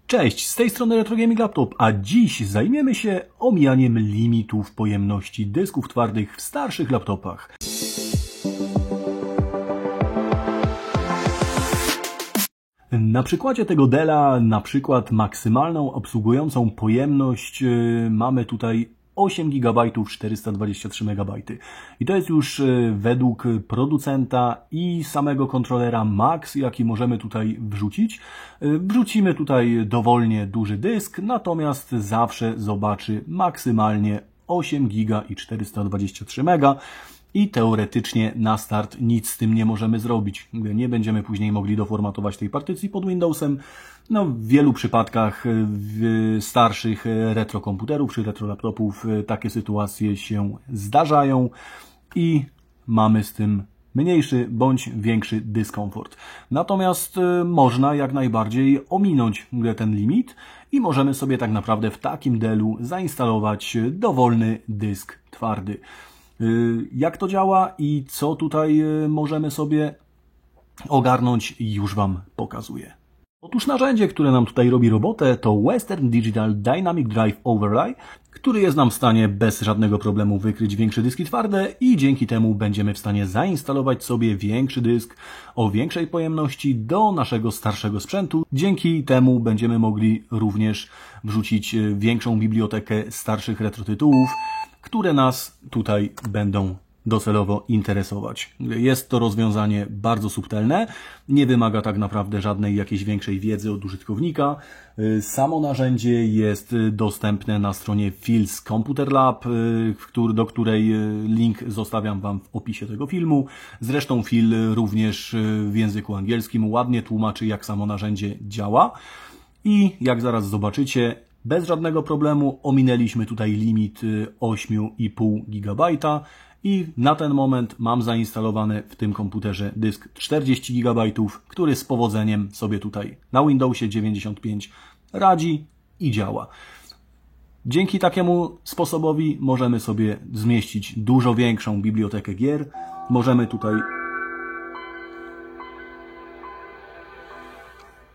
Cześć, z tej strony Retro Gaming Laptop, a dziś zajmiemy się omijaniem limitów pojemności dysków twardych w starszych laptopach. Na przykładzie tego Della, na przykład maksymalną obsługującą pojemność mamy tutaj 8 GB 423 MB. I to jest już według producenta i samego kontrolera max, jaki możemy tutaj wrzucić. Wrzucimy tutaj dowolnie duży dysk, natomiast zawsze zobaczy maksymalnie 8 GB i 423 MB. I teoretycznie na start nic z tym nie możemy zrobić. Nie będziemy później mogli doformatować tej partycji pod Windowsem. No, w wielu przypadkach starszych retrokomputerów czy retrolaptopów takie sytuacje się zdarzają i mamy z tym mniejszy bądź większy dyskomfort. Natomiast można jak najbardziej ominąć ten limit i możemy sobie tak naprawdę w takim Dellu zainstalować dowolny dysk twardy. Jak to działa i co tutaj możemy sobie ogarnąć, już Wam pokazuję. Otóż narzędzie, które nam tutaj robi robotę, to Western Digital Dynamic Drive Overlay, który jest nam w stanie bez żadnego problemu wykryć większe dyski twarde i dzięki temu będziemy w stanie zainstalować sobie większy dysk o większej pojemności do naszego starszego sprzętu. Dzięki temu będziemy mogli również wrzucić większą bibliotekę starszych retrotytułów, które nas tutaj będą docelowo interesować. Jest to rozwiązanie bardzo subtelne, nie wymaga tak naprawdę żadnej jakiejś większej wiedzy od użytkownika. Samo narzędzie jest dostępne na stronie Phil's Computer Lab, do której link zostawiam Wam w opisie tego filmu. Zresztą Phil również w języku angielskim ładnie tłumaczy, jak samo narzędzie działa. I jak zaraz zobaczycie, bez żadnego problemu ominęliśmy tutaj limit 8,5 GB i na ten moment mam zainstalowany w tym komputerze dysk 40 GB, który z powodzeniem sobie tutaj na Windowsie 95 radzi i działa. Dzięki takiemu sposobowi możemy sobie zmieścić dużo większą bibliotekę gier. Możemy tutaj...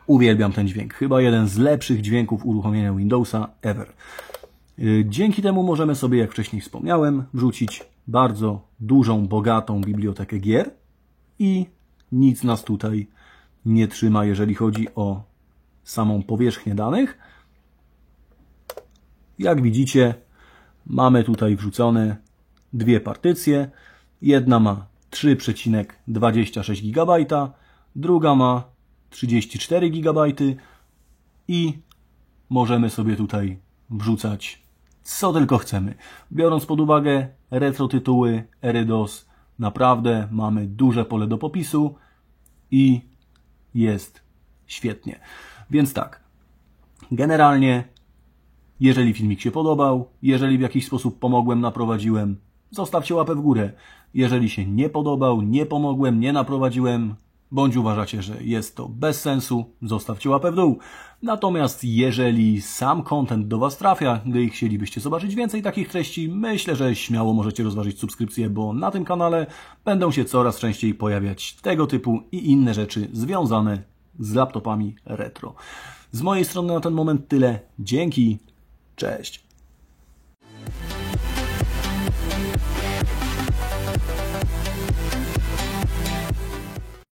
Uwielbiam ten dźwięk. Chyba jeden z lepszych dźwięków uruchomienia Windowsa ever. Dzięki temu możemy sobie, jak wcześniej wspomniałem, wrzucić bardzo dużą, bogatą bibliotekę gier i nic nas tutaj nie trzyma, jeżeli chodzi o samą powierzchnię danych. Jak widzicie, mamy tutaj wrzucone dwie partycje. Jedna ma 3,26 GB, druga ma 34 GB i możemy sobie tutaj wrzucać co tylko chcemy. Biorąc pod uwagę retro tytuły, ery-DOS, naprawdę mamy duże pole do popisu i jest świetnie. Więc tak, generalnie jeżeli filmik się podobał, jeżeli w jakiś sposób pomogłem, naprowadziłem, zostawcie łapę w górę. Jeżeli się nie podobał, nie pomogłem, nie naprowadziłem, bądź uważacie, że jest to bez sensu, zostawcie łapę w dół. Natomiast jeżeli sam content do Was trafia, gdy chcielibyście zobaczyć więcej takich treści, myślę, że śmiało możecie rozważyć subskrypcję, bo na tym kanale będą się coraz częściej pojawiać tego typu i inne rzeczy związane z laptopami retro. Z mojej strony na ten moment tyle. Dzięki, cześć!